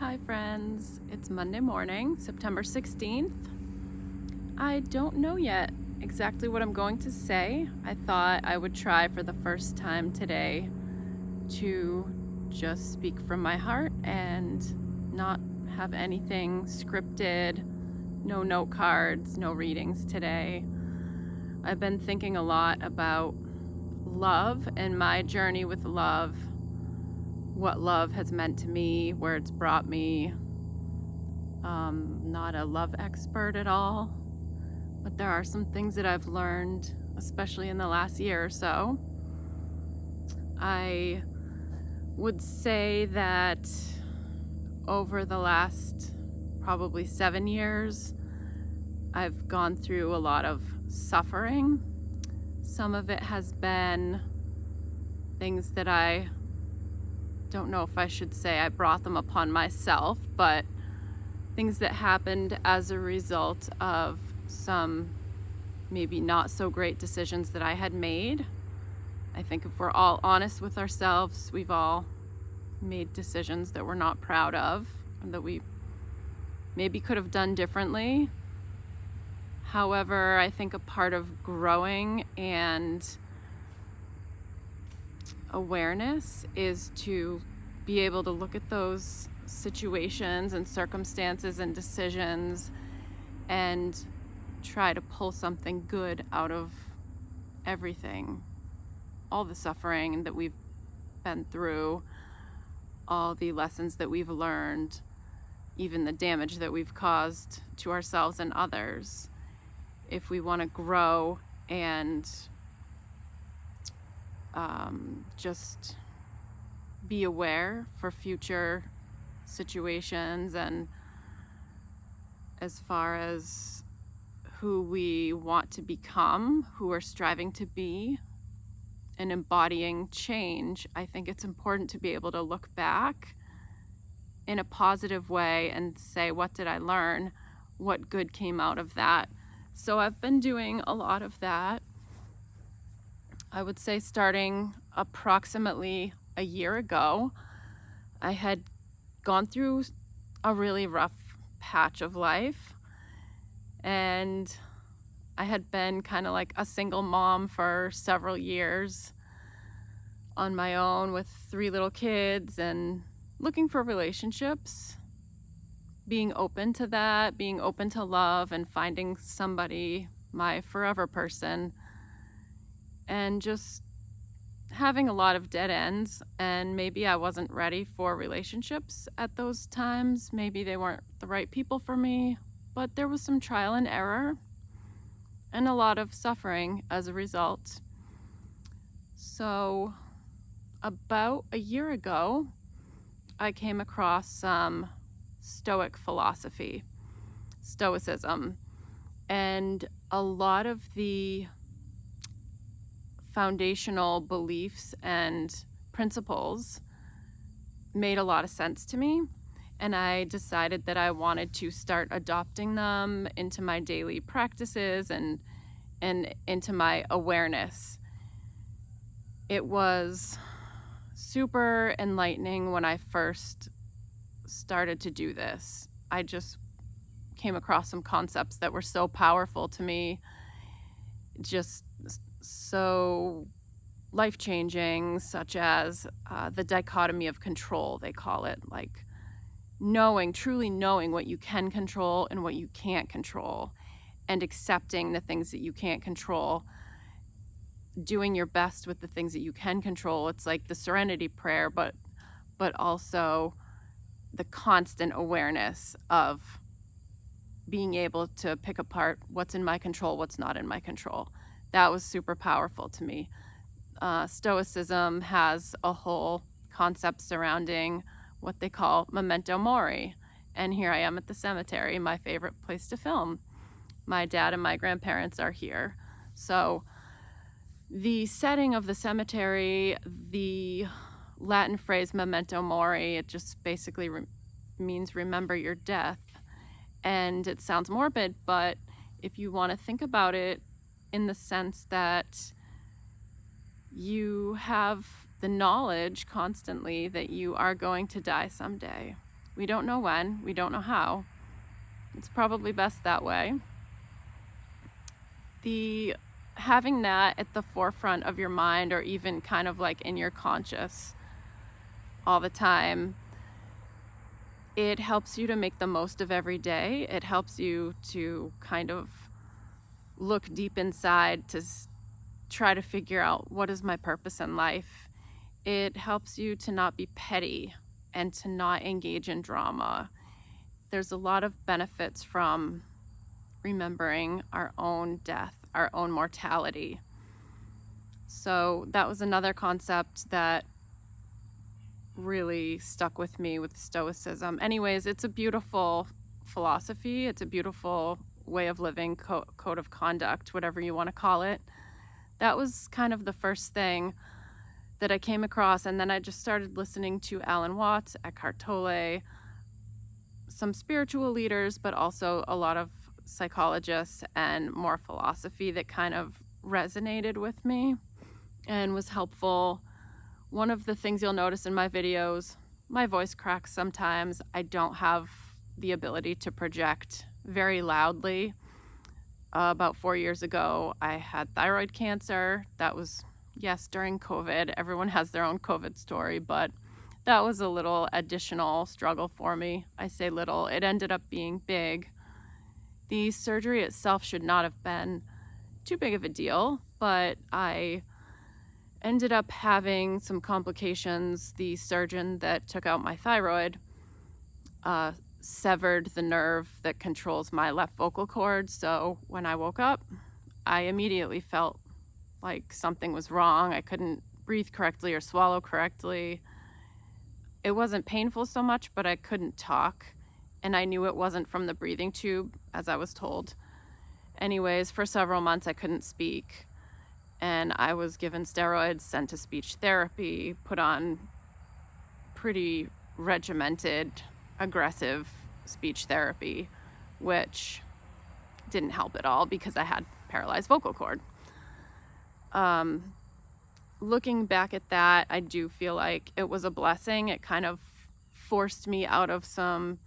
Hi friends, it's Monday morning, September 16th. I don't know yet exactly what I'm going to say. I thought I would try for the first time today to just speak from my heart and not have anything scripted, no note cards, no readings today. I've been thinking a lot about love and my journey with love, what love has meant to me, where it's brought me. Not a love expert at all, but there are some things that I've learned, especially in the last year or so. I would say that over the last probably 7 years, I've gone through a lot of suffering. Some of it has been things that I don't know if I should say I brought them upon myself, but things that happened as a result of some maybe not so great decisions that I had made. I think if we're all honest with ourselves, we've all made decisions that we're not proud of and that we maybe could have done differently. However, I think a part of growing and awareness is to be able to look at those situations and circumstances and decisions and try to pull something good out of everything, all the suffering that we've been through, all the lessons that we've learned, even the damage that we've caused to ourselves and others. If we want to grow and just be aware for future situations, and as far as who we want to become, who we're striving to be, and embodying change, I think it's important to be able to look back in a positive way and say, what did I learn? What good came out of that? So I've been doing a lot of that. I would say starting approximately a year ago, I had gone through a really rough patch of life, and I had been kind of like a single mom for several years on my own with 3 little kids and looking for relationships, being open to that, being open to love and finding somebody, my forever person, and just having a lot of dead ends. And maybe I wasn't ready for relationships at those times. Maybe they weren't the right people for me, but there was some trial and error and a lot of suffering as a result. So about a year ago, I came across some Stoic philosophy, Stoicism, and a lot of the foundational beliefs and principles made a lot of sense to me, and I decided that I wanted to start adopting them into my daily practices and into my awareness. It was super enlightening when I first started to do this. I just came across some concepts that were so powerful to me, just so life-changing, such as the dichotomy of control, they call it, like truly knowing what you can control and what you can't control, and accepting the things that you can't control, doing your best with the things that you can control. It's like the serenity prayer, but also the constant awareness of being able to pick apart what's in my control, what's not in my control. That was super powerful to me. Stoicism has a whole concept surrounding what they call Memento Mori. And here I am at the cemetery, my favorite place to film. My dad and my grandparents are here. So the setting of the cemetery, the Latin phrase Memento Mori, it just basically means remember your death. And it sounds morbid, but if you want to think about it in the sense that you have the knowledge constantly that you are going to die someday. We don't know when, we don't know how. It's probably best that way. Having that at the forefront of your mind, or even kind of like in your conscious all the time, it helps you to make the most of every day. It helps you to kind of look deep inside to try to figure out, what is my purpose in life? It helps you to not be petty and to not engage in drama. There's a lot of benefits from remembering our own death, our own mortality. So that was another concept that really stuck with me with Stoicism. Anyways, it's a beautiful philosophy. It's a beautiful way of living, code of conduct, whatever you want to call it. That was kind of the first thing that I came across. And then I just started listening to Alan Watts, Eckhart Tolle, some spiritual leaders, but also a lot of psychologists and more philosophy that kind of resonated with me and was helpful. One of the things you'll notice in my videos, my voice cracks sometimes. I don't have the ability to project very loudly. About 4 years ago, I had thyroid cancer. That was, yes, during COVID. Everyone has their own COVID story, but that was a little additional struggle for me. I say little. It ended up being big. The surgery itself should not have been too big of a deal, but I ended up having some complications. The surgeon that took out my thyroid severed the nerve that controls my left vocal cord. So when I woke up, I immediately felt like something was wrong. I couldn't breathe correctly or swallow correctly. It wasn't painful so much, but I couldn't talk. And I knew it wasn't from the breathing tube, as I was told. Anyways, for several months, I couldn't speak. And I was given steroids, sent to speech therapy, put on pretty regimented, aggressive speech therapy, which didn't help at all because I had paralyzed vocal cord. Looking back at that, I do feel like it was a blessing. It kind of forced me out of some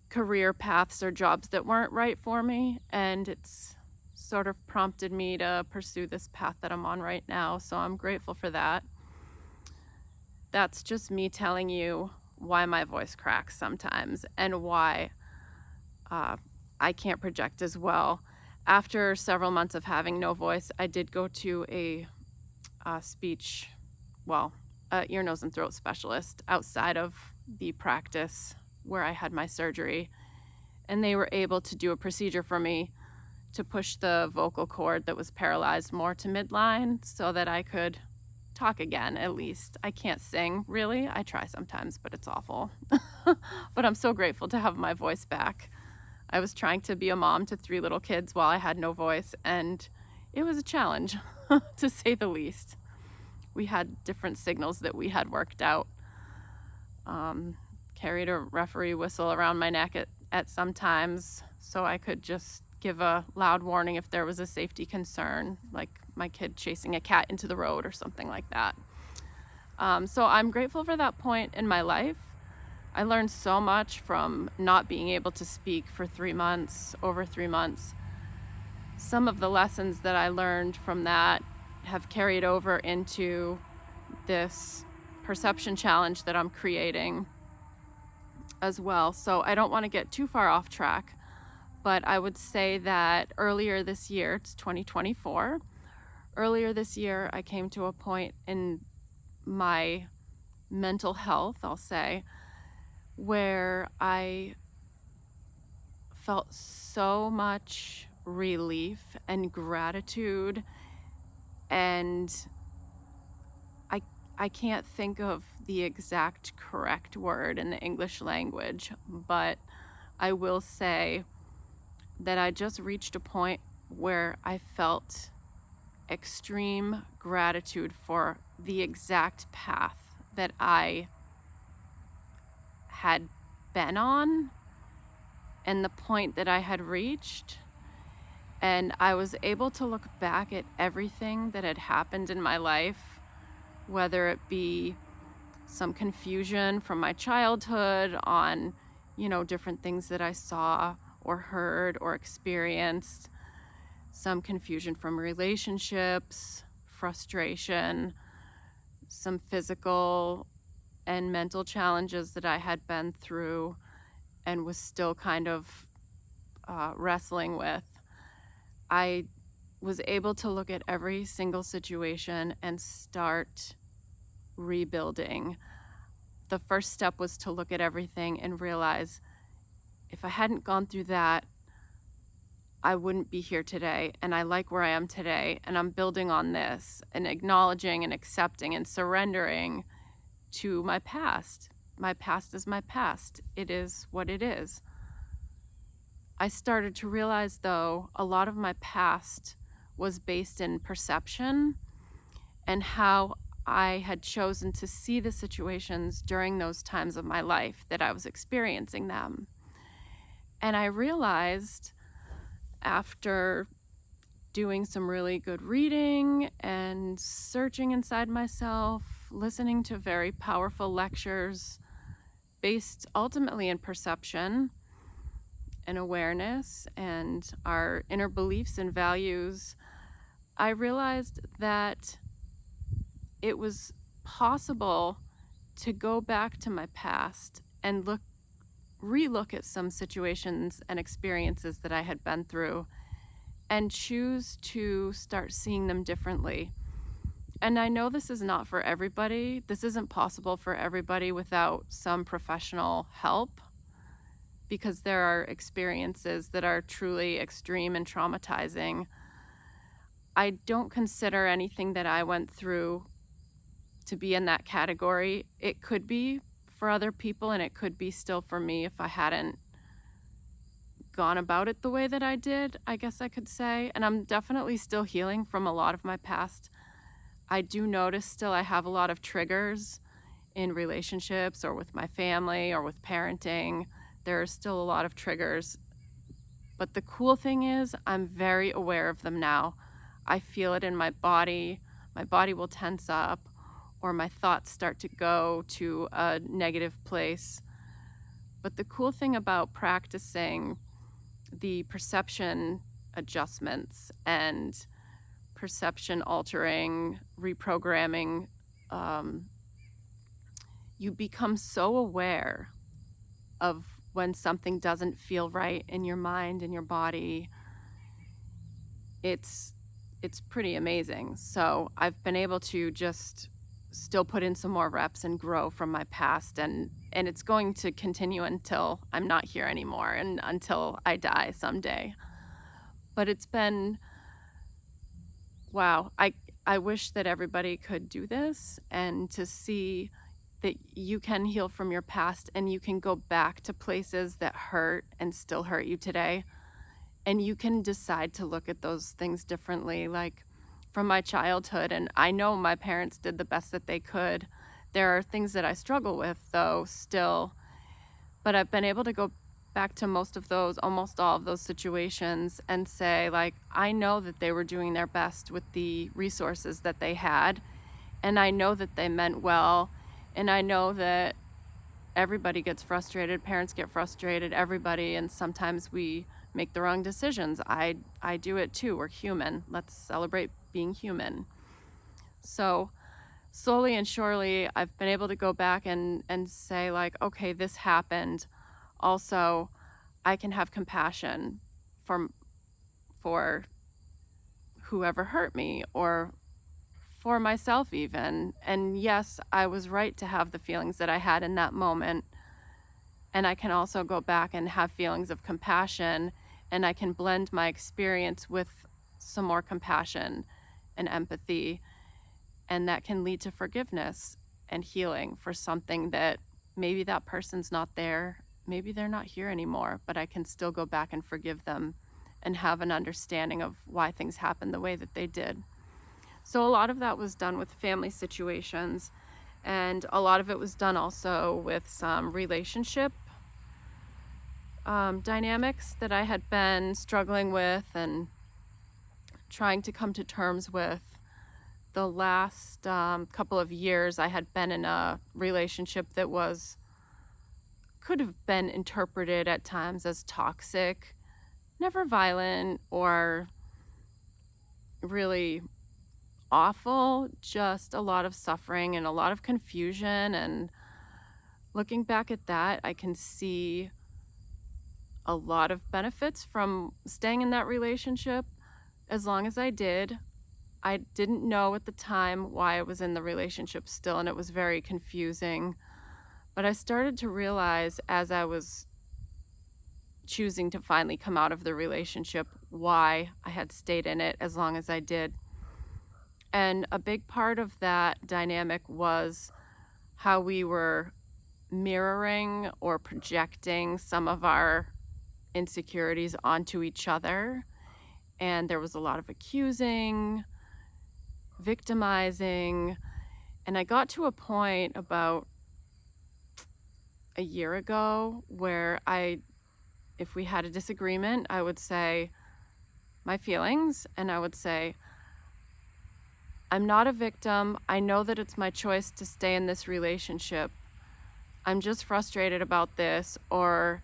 career paths or jobs that weren't right for me, and it's sort of prompted me to pursue this path that I'm on right now, so I'm grateful for that. That's just me telling you why my voice cracks sometimes and why I can't project as well. After several months of having no voice, I did go to a ear, nose, and throat specialist outside of the practice where I had my surgery, and they were able to do a procedure for me to push the vocal cord that was paralyzed more to midline so that I could talk again, at least. I can't sing, really. I try sometimes, but it's awful. But I'm so grateful to have my voice back. I was trying to be a mom to 3 little kids while I had no voice, and it was a challenge, to say the least. We had different signals that we had worked out. Carried a referee whistle around my neck at some times so I could just give a loud warning if there was a safety concern, like my kid chasing a cat into the road or something like that. So I'm grateful for that point in my life. I learned so much from not being able to speak for over 3 months. Some of the lessons that I learned from that have carried over into this perception challenge that I'm creating as well. So I don't want to get too far off track, but I would say that earlier this year, it's 2024, earlier this year, I came to a point in my mental health, I'll say, where I felt so much relief and gratitude, and I can't think of the exact correct word in the English language, but I will say that I just reached a point where I felt extreme gratitude for the exact path that I had been on and the point that I had reached. And I was able to look back at everything that had happened in my life, whether it be some confusion from my childhood on, different things that I saw or heard or experienced, some confusion from relationships, frustration, some physical and mental challenges that I had been through and was still kind of wrestling with. I was able to look at every single situation and start rebuilding. The first step was to look at everything and realize if I hadn't gone through that, I wouldn't be here today. And I like where I am today. And I'm building on this and acknowledging and accepting and surrendering to my past. My past is my past. It is what it is. I started to realize, though, a lot of my past was based in perception and how I had chosen to see the situations during those times of my life that I was experiencing them. And I realized after doing some really good reading and searching inside myself, listening to very powerful lectures based ultimately in perception and awareness and our inner beliefs and values, I realized that it was possible to go back to my past and relook at some situations and experiences that I had been through and choose to start seeing them differently. And I know this is not for everybody. This isn't possible for everybody without some professional help, because there are experiences that are truly extreme and traumatizing. I don't consider anything that I went through to be in that category. It could be for other people, and it could be still for me if I hadn't gone about it the way that I did, I guess I could say. And I'm definitely still healing from a lot of my past. I do notice still I have a lot of triggers in relationships or with my family or with parenting. There are still a lot of triggers. But the cool thing is I'm very aware of them now. I feel it in my body. My body will tense up, or my thoughts start to go to a negative place. But the cool thing about practicing the perception adjustments and perception altering, reprogramming, you become so aware of when something doesn't feel right in your mind and your body. It's pretty amazing. So I've been able to just still put in some more reps and grow from my past, and it's going to continue until I'm not here anymore and until I die someday. But it's been, wow, I wish that everybody could do this and to see that you can heal from your past and you can go back to places that hurt and still hurt you today. And you can decide to look at those things differently, like from my childhood. And I know my parents did the best that they could. There are things that I struggle with, though, still. But I've been able to go back to most of those, almost all of those situations and say, like, I know that they were doing their best with the resources that they had. And I know that they meant well. And I know that everybody gets frustrated. Parents get frustrated, everybody. And sometimes we make the wrong decisions. I do it too. We're human. Let's celebrate being human. So slowly and surely, I've been able to go back and say, like, okay, this happened. Also, I can have compassion for whoever hurt me, or for myself even. And yes, I was right to have the feelings that I had in that moment. And I can also go back and have feelings of compassion, and I can blend my experience with some more compassion and empathy. And that can lead to forgiveness and healing for something that maybe that person's not there. Maybe they're not here anymore, but I can still go back and forgive them and have an understanding of why things happened the way that they did. So a lot of that was done with family situations, and a lot of it was done also with some relationship dynamics that I had been struggling with and trying to come to terms with. the last couple of years, I had been in a relationship that could have been interpreted at times as toxic, never violent or really awful, just a lot of suffering and a lot of confusion. And looking back at that, I can see a lot of benefits from staying in that relationship as long as I did. I didn't know at the time why I was in the relationship still, and it was very confusing. But I started to realize as I was choosing to finally come out of the relationship why I had stayed in it as long as I did. And a big part of that dynamic was how we were mirroring or projecting some of our insecurities onto each other. And there was a lot of accusing, victimizing. And I got to a point about a year ago where if we had a disagreement, I would say my feelings and I would say, I'm not a victim. I know that it's my choice to stay in this relationship. I'm just frustrated about this, or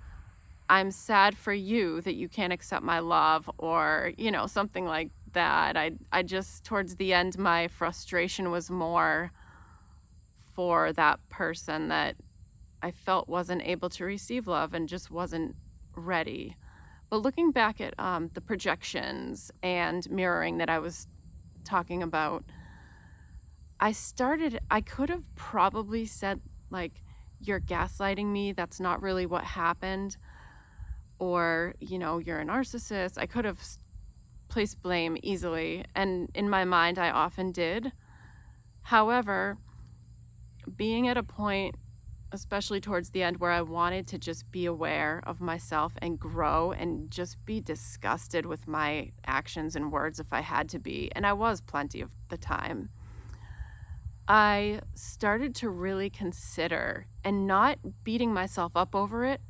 I'm sad for you that you can't accept my love, or, something like that. I just, towards the end, my frustration was more for that person that I felt wasn't able to receive love and just wasn't ready. But looking back at the projections and mirroring that I was talking about, I could have probably said, like, you're gaslighting me, that's not really what happened, or, you're a narcissist. I could have placed blame easily, and in my mind, I often did. However, being at a point, especially towards the end, where I wanted to just be aware of myself and grow and just be disgusted with my actions and words if I had to be, and I was plenty of the time, I started to really consider, and not beating myself up over it,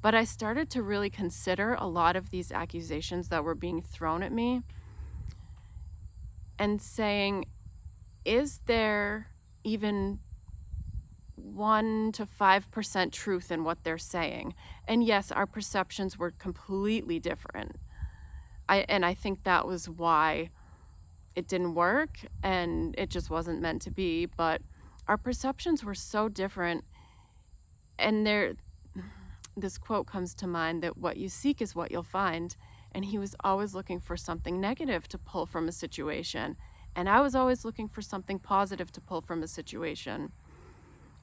but I started to really consider a lot of these accusations that were being thrown at me and saying, is there even 1 to 5% truth in what they're saying? And yes, our perceptions were completely different. I think that was why it didn't work and it just wasn't meant to be, but our perceptions were so different. And this quote comes to mind, that what you seek is what you'll find. And he was always looking for something negative to pull from a situation, and I was always looking for something positive to pull from a situation.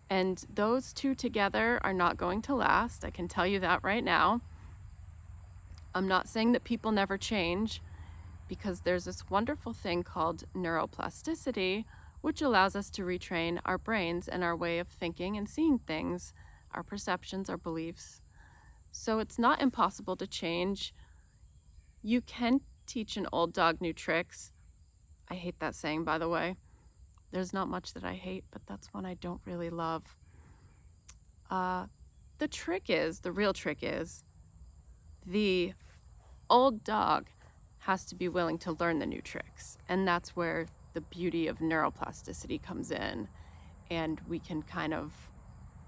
And those two together are not going to last. I can tell you that right now. I'm not saying that people never change, because there's this wonderful thing called neuroplasticity, which allows us to retrain our brains and our way of thinking and seeing things, our perceptions, our beliefs. So it's not impossible to change. You can teach an old dog new tricks. I hate that saying, by the way. There's not much that I hate, but that's one I don't really love. The real trick is, the old dog has to be willing to learn the new tricks. And that's where the beauty of neuroplasticity comes in. And we can kind of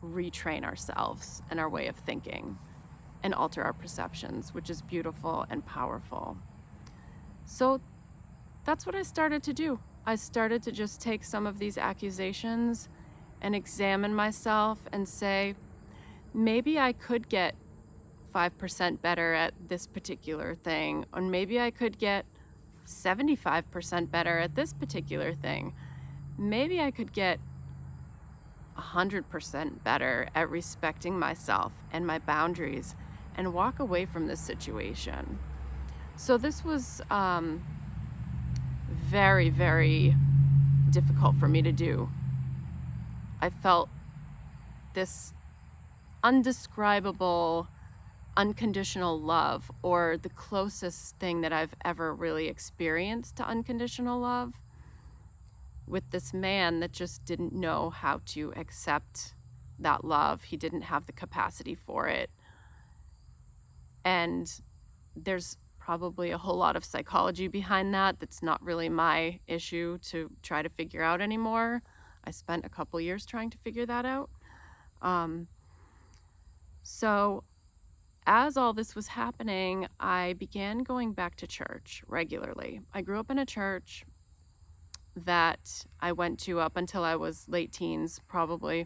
retrain ourselves and our way of thinking and alter our perceptions, which is beautiful and powerful. So that's what I started to do. I started to just take some of these accusations and examine myself and say, maybe I could get 5% better at this particular thing, or maybe I could get 75% better at this particular thing. Maybe I could get 100% better at respecting myself and my boundaries and walk away from this situation. So this was very, very difficult for me to do. I felt this undescribable, unconditional love, or the closest thing that I've ever really experienced to unconditional love, with this man that just didn't know how to accept that love. He didn't have the capacity for it. And there's probably a whole lot of psychology behind that. That's not really my issue to try to figure out anymore. I spent a couple years trying to figure that out. Um, so as all this was happening, I began going back to church regularly. I grew up in a church that I went to up until I was late teens, probably.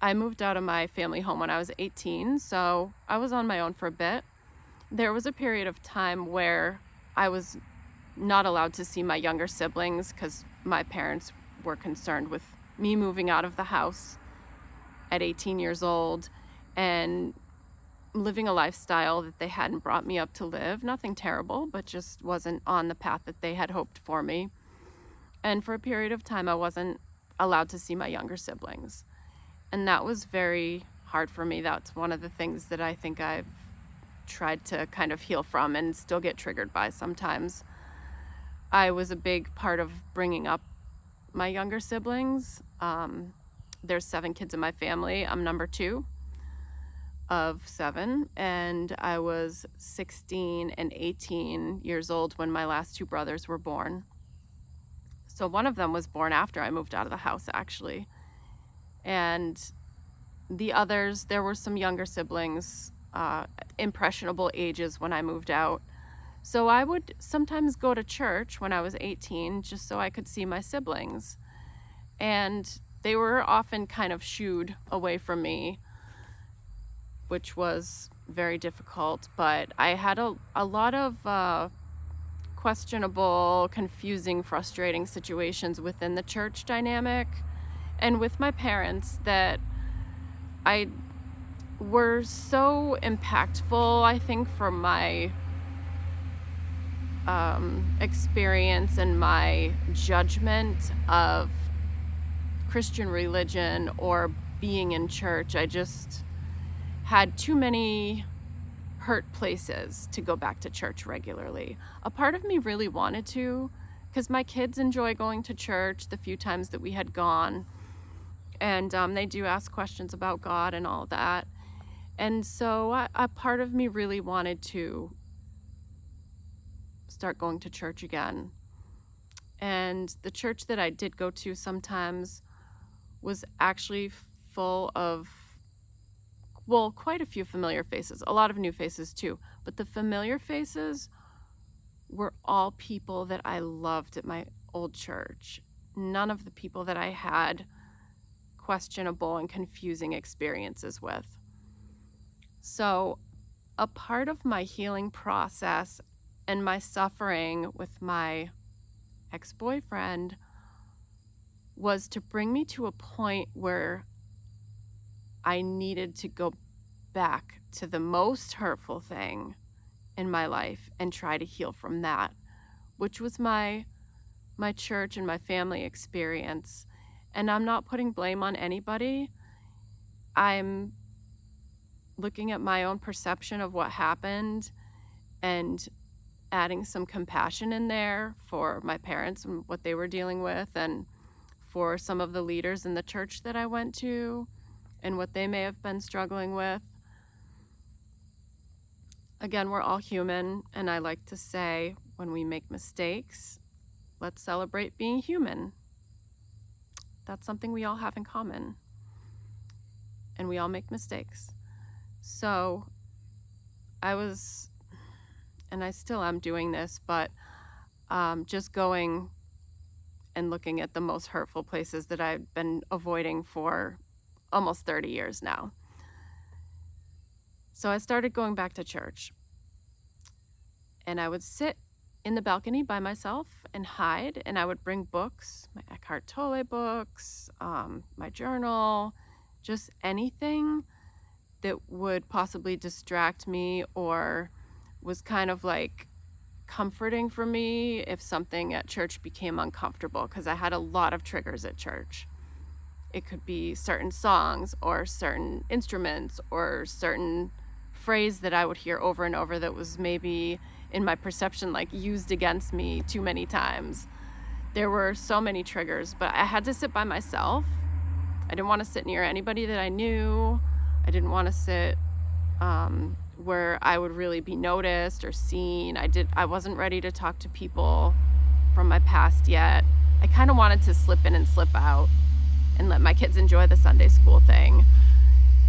I moved out of my family home when I was 18, so I was on my own for a bit. There was a period of time where I was not allowed to see my younger siblings because my parents were concerned with me moving out of the house at 18 years old and living a lifestyle that they hadn't brought me up to live. Nothing terrible, but just wasn't on the path that they had hoped for me. And for a period of time, I wasn't allowed to see my younger siblings. And that was very hard for me. That's one of the things that I think I've tried to kind of heal from and still get triggered by sometimes. I was a big part of bringing up my younger siblings. There's 7 kids in my family. I'm number 2 of 7, and I was 16 and 18 years old when my last 2 brothers were born. So one of them was born after I moved out of the house, actually. And the others, there were some younger siblings, impressionable ages when I moved out. So I would sometimes go to church when I was 18 just so I could see my siblings. And they were often kind of shooed away from me, which was very difficult. But I had a lot of questionable, confusing, frustrating situations within the church dynamic and with my parents that I were so impactful, I think, for my experience and my judgment of Christian religion or being in church. I just had too many hurt places to go back to church regularly. A part of me really wanted to, because my kids enjoy going to church the few times that we had gone. And they do ask questions about God and all that. And so a part of me really wanted to start going to church again. And the church that I did go to sometimes was actually full of, well, quite a few familiar faces, a lot of new faces too. But the familiar faces were all people that I loved at my old church. None of the people that I had questionable and confusing experiences with. So a part of my healing process and my suffering with my ex-boyfriend was to bring me to a point where I needed to go back to the most hurtful thing in my life and try to heal from that, which was my church and my family experience. And I'm not putting blame on anybody. I'm looking at my own perception of what happened and adding some compassion in there for my parents and what they were dealing with, and for some of the leaders in the church that I went to and what they may have been struggling with. Again, we're all human, and I like to say when we make mistakes, let's celebrate being human. That's something we all have in common, and we all make mistakes. So I was, and I still am doing this, but just going and looking at the most hurtful places that I've been avoiding for almost 30 years now. So I started going back to church, and I would sit in the balcony by myself and hide, and I would bring books, my Eckhart Tolle books, my journal, just anything that would possibly distract me or was kind of like comforting for me if something at church became uncomfortable, because I had a lot of triggers at church. It could be certain songs or certain instruments or certain phrase that I would hear over and over that was maybe in my perception like used against me too many times. There were so many triggers, but I had to sit by myself. I didn't want to sit near anybody that I knew. I didn't want to sit where I would really be noticed or seen. I wasn't ready to talk to people from my past yet. I kind of wanted to slip in and slip out and let my kids enjoy the Sunday school thing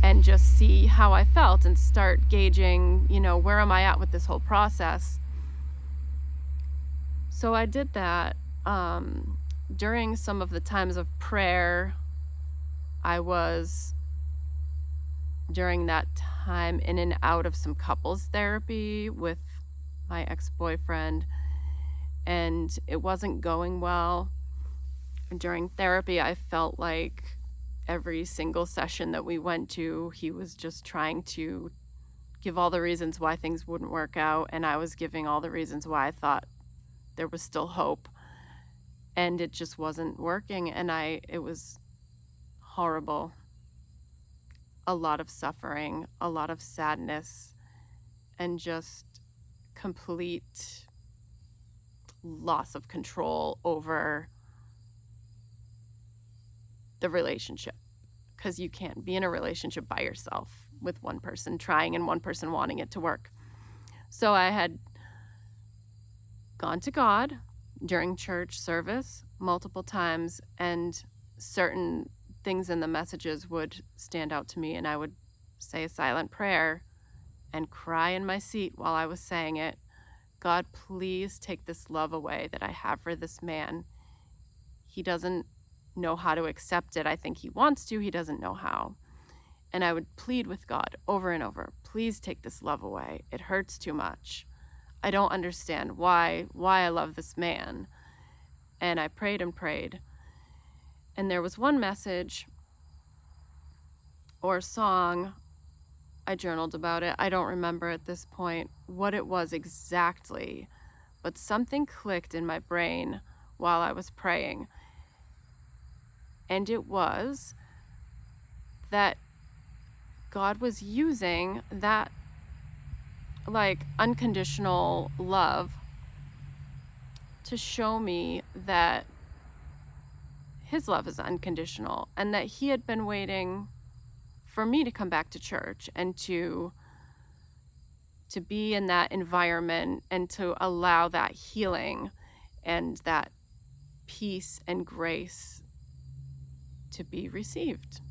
and just see how I felt and start gauging, where am I at with this whole process. So I did that. During some of the times of prayer, I was during that time in and out of some couples therapy with my ex-boyfriend, and it wasn't going well. During therapy, I felt like every single session that we went to, he was just trying to give all the reasons why things wouldn't work out, and I was giving all the reasons why I thought there was still hope, and it just wasn't working, and it was horrible. A lot of suffering, a lot of sadness, and just complete loss of control over the relationship, because you can't be in a relationship by yourself with one person trying and one person wanting it to work. So I had gone to God during church service multiple times, and certain things in the messages would stand out to me, and I would say a silent prayer and cry in my seat while I was saying it. God, please take this love away that I have for this man. He doesn't know how to accept it. I think he wants to. He doesn't know how. And I would plead with God over and over, please take this love away. It hurts too much. I don't understand why I love this man. And I prayed and prayed. And there was one message or song, I journaled about it. I don't remember at this point what it was exactly, but something clicked in my brain while I was praying. And it was that God was using that unconditional love to show me that his love is unconditional, and that he had been waiting for me to come back to church and to be in that environment and to allow that healing and that peace and grace to be received.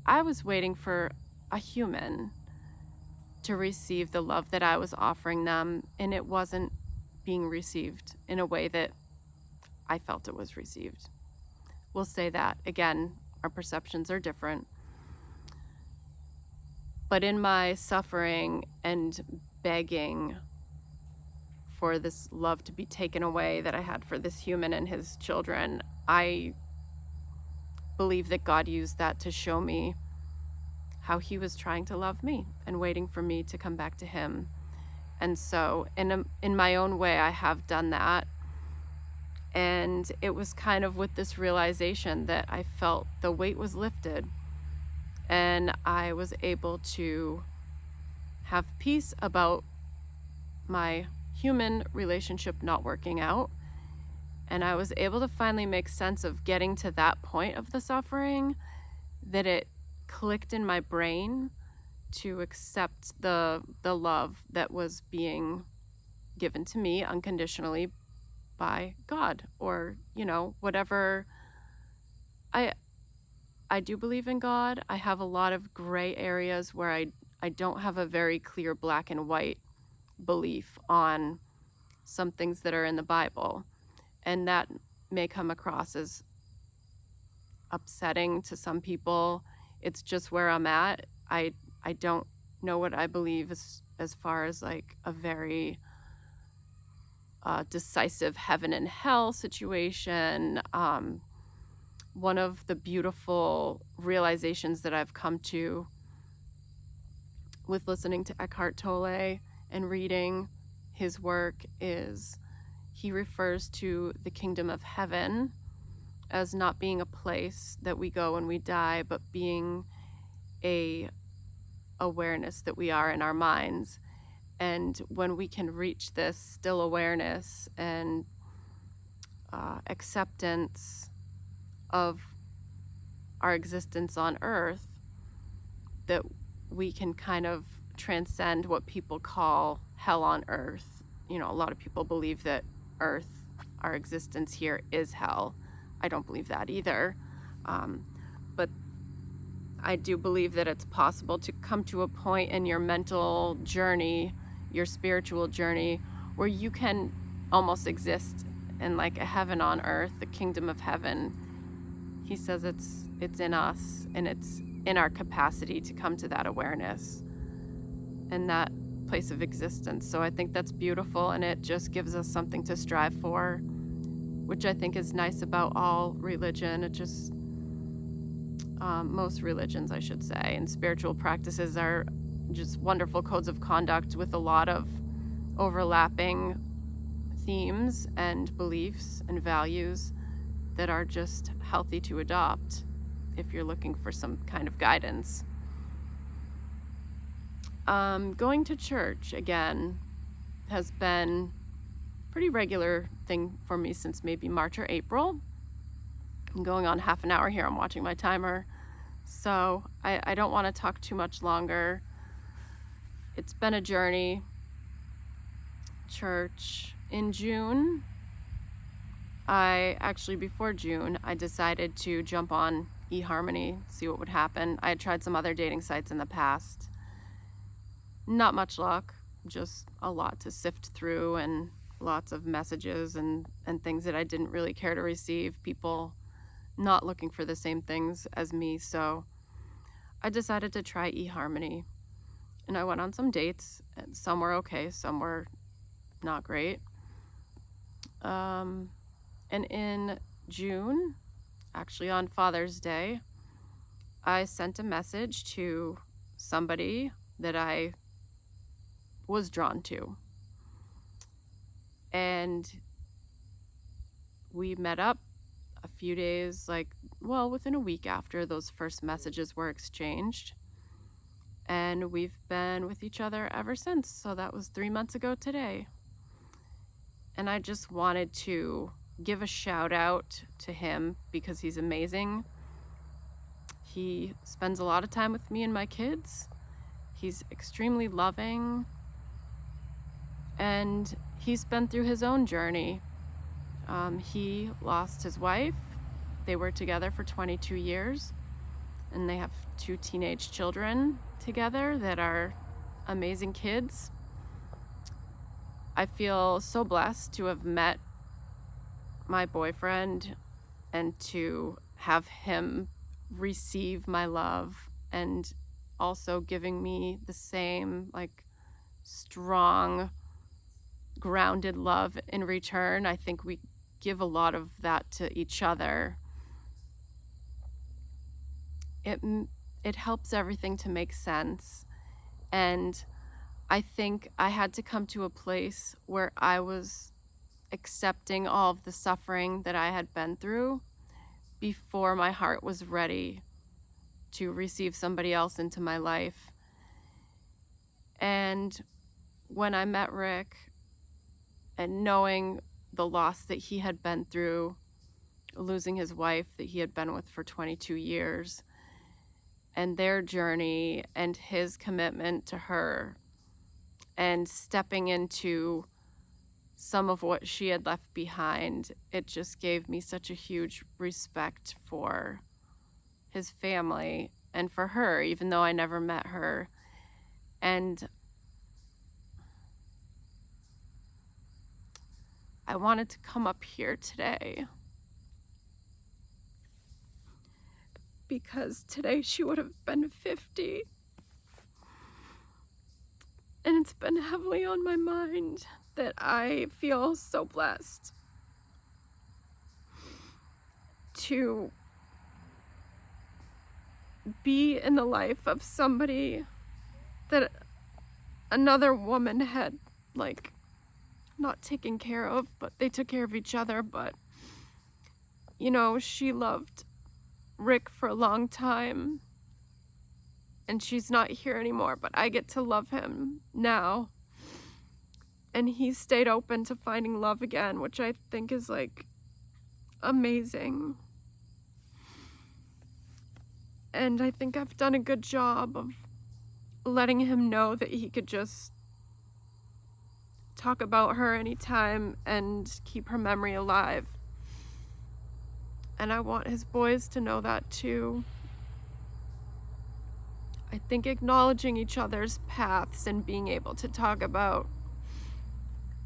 I was waiting for a human to receive the love that I was offering them, and it wasn't being received in a way that I felt it was received. We'll say that again, our perceptions are different. But in my suffering and begging for this love to be taken away that I had for this human and his children, I believe that God used that to show me how he was trying to love me and waiting for me to come back to him. And so in my own way, I have done that. And it was kind of with this realization that I felt the weight was lifted, and I was able to have peace about my human relationship not working out. And I was able to finally make sense of getting to that point of the suffering, that it clicked in my brain to accept the love that was being given to me unconditionally by God, or whatever. I do believe in God. I have a lot of gray areas where I don't have a very clear black and white belief on some things that are in the Bible, and that may come across as upsetting to some people. It's just where I'm at. I don't know what I believe as far as a very decisive heaven and hell situation. One of the beautiful realizations that I've come to with listening to Eckhart Tolle and reading his work is he refers to the kingdom of heaven as not being a place that we go when we die, but being a awareness that we are in our minds. And when we can reach this still awareness and acceptance of our existence on earth, that we can kind of transcend what people call hell on earth. You know, a lot of people believe that earth, our existence here, is hell. I don't believe that either. But I do believe that it's possible to come to a point in your mental journey, your spiritual journey, where you can almost exist in like a heaven on earth, the kingdom of heaven. He says it's in us, and it's in our capacity to come to that awareness and that place of existence. So I think that's beautiful, and it just gives us something to strive for, which I think is nice about all religion. It just most religions, I should say, and spiritual practices are just wonderful codes of conduct with a lot of overlapping themes and beliefs and values that are just healthy to adopt if you're looking for some kind of guidance. Going to church, again, has been a pretty regular thing for me since maybe March or April. I'm going on half an hour here. I'm watching my timer. So I don't want to talk too much longer. It's been a journey. Church. In June, before June, I decided to jump on eHarmony, see what would happen. I had tried some other dating sites in the past. Not much luck, just a lot to sift through and lots of messages and things that I didn't really care to receive. People not looking for the same things as me, so I decided to try eHarmony. And I went on some dates, and some were okay, some were not great. And in June, actually on Father's Day, I sent a message to somebody that I was drawn to. And we met up a few days, within a week after those first messages were exchanged. And we've been with each other ever since. So that was 3 months ago today. And I just wanted to give a shout out to him because he's amazing. He spends a lot of time with me and my kids. He's extremely loving. And he's been through his own journey. He lost his wife. They were together for 22 years. And they have 2 teenage children together that are amazing kids. I feel so blessed to have met my boyfriend and to have him receive my love and also giving me the same strong, grounded love in return. I think we give a lot of that to each other. It helps everything to make sense. And I think I had to come to a place where I was accepting all of the suffering that I had been through before my heart was ready to receive somebody else into my life. And when I met Rick, and knowing the loss that he had been through, losing his wife that he had been with for 22 years, and their journey and his commitment to her, and stepping into some of what she had left behind, it just gave me such a huge respect for his family and for her, even though I never met her. And I wanted to come up here today because today she would have been 50. And it's been heavily on my mind that I feel so blessed to be in the life of somebody that another woman had not taken care of, but they took care of each other. But she loved Rick for a long time, and she's not here anymore, but I get to love him now. And he stayed open to finding love again, which I think is amazing. And I think I've done a good job of letting him know that he could just talk about her anytime and keep her memory alive. And I want his boys to know that too. I think acknowledging each other's paths and being able to talk about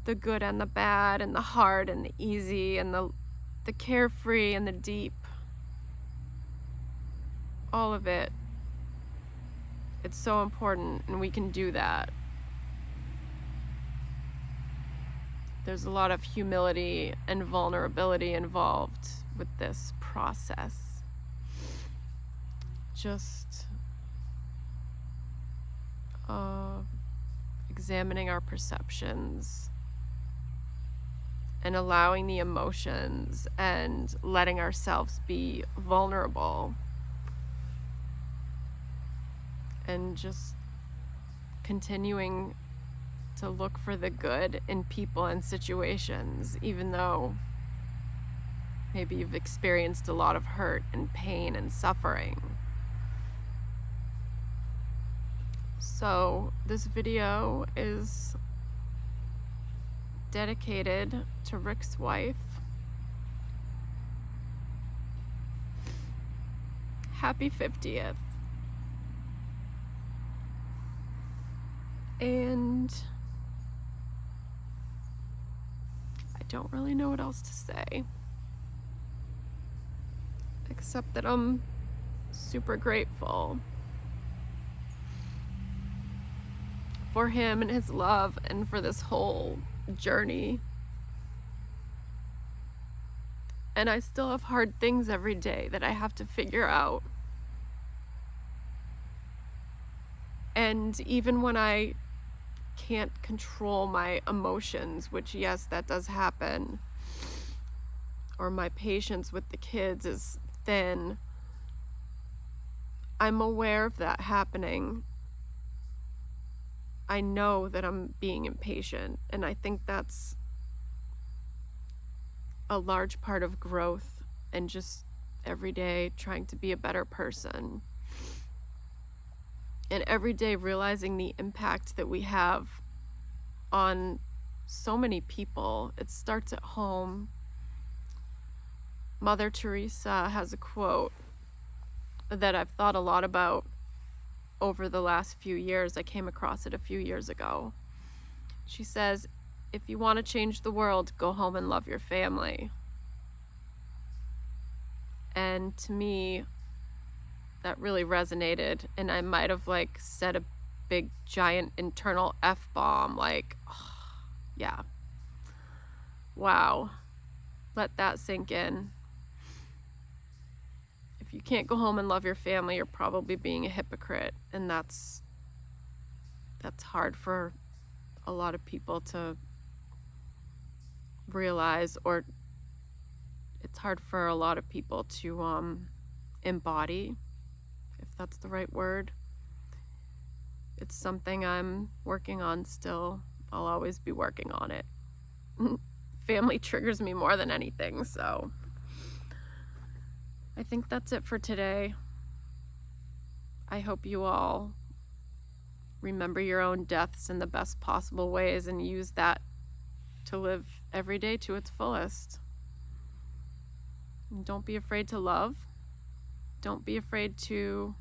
the good and the bad and the hard and the easy and the carefree and the deep, all of it, it's so important, and we can do that. There's a lot of humility and vulnerability involved with this process. Just examining our perceptions and allowing the emotions and letting ourselves be vulnerable, and just continuing to look for the good in people and situations, even though maybe you've experienced a lot of hurt and pain and suffering. So this video is dedicated to Rick's wife. Happy 50th. And I don't really know what else to say, except that I'm super grateful for him and his love and for this whole journey. And I still have hard things every day that I have to figure out. And even when I can't control my emotions, which yes, that does happen, or my patience with the kids is thin, I'm aware of that happening. I know that I'm being impatient, and I think that's a large part of growth and just every day trying to be a better person. And every day realizing the impact that we have on so many people. It starts at home. Mother Teresa has a quote that I've thought a lot about over the last few years. I came across it a few years ago. She says, if you want to change the world, go home and love your family. And to me, that really resonated, and I might have said a big giant internal F-bomb, yeah, wow, let that sink in. If you can't go home and love your family, you're probably being a hypocrite, and that's hard for a lot of people to realize, or it's hard for a lot of people to embody, if that's the right word. It's something I'm working on still. I'll always be working on it. Family triggers me more than anything, so I think that's it for today. I hope you all remember your own deaths in the best possible ways and use that to live every day to its fullest. And don't be afraid to love. Don't be afraid to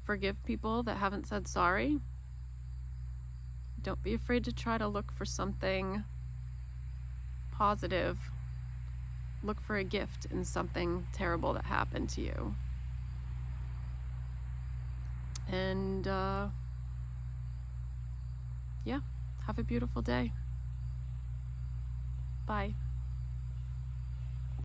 forgive people that haven't said sorry. Don't be afraid to try to look for something positive. Look for a gift in something terrible that happened to you. And yeah, have a beautiful day. Bye.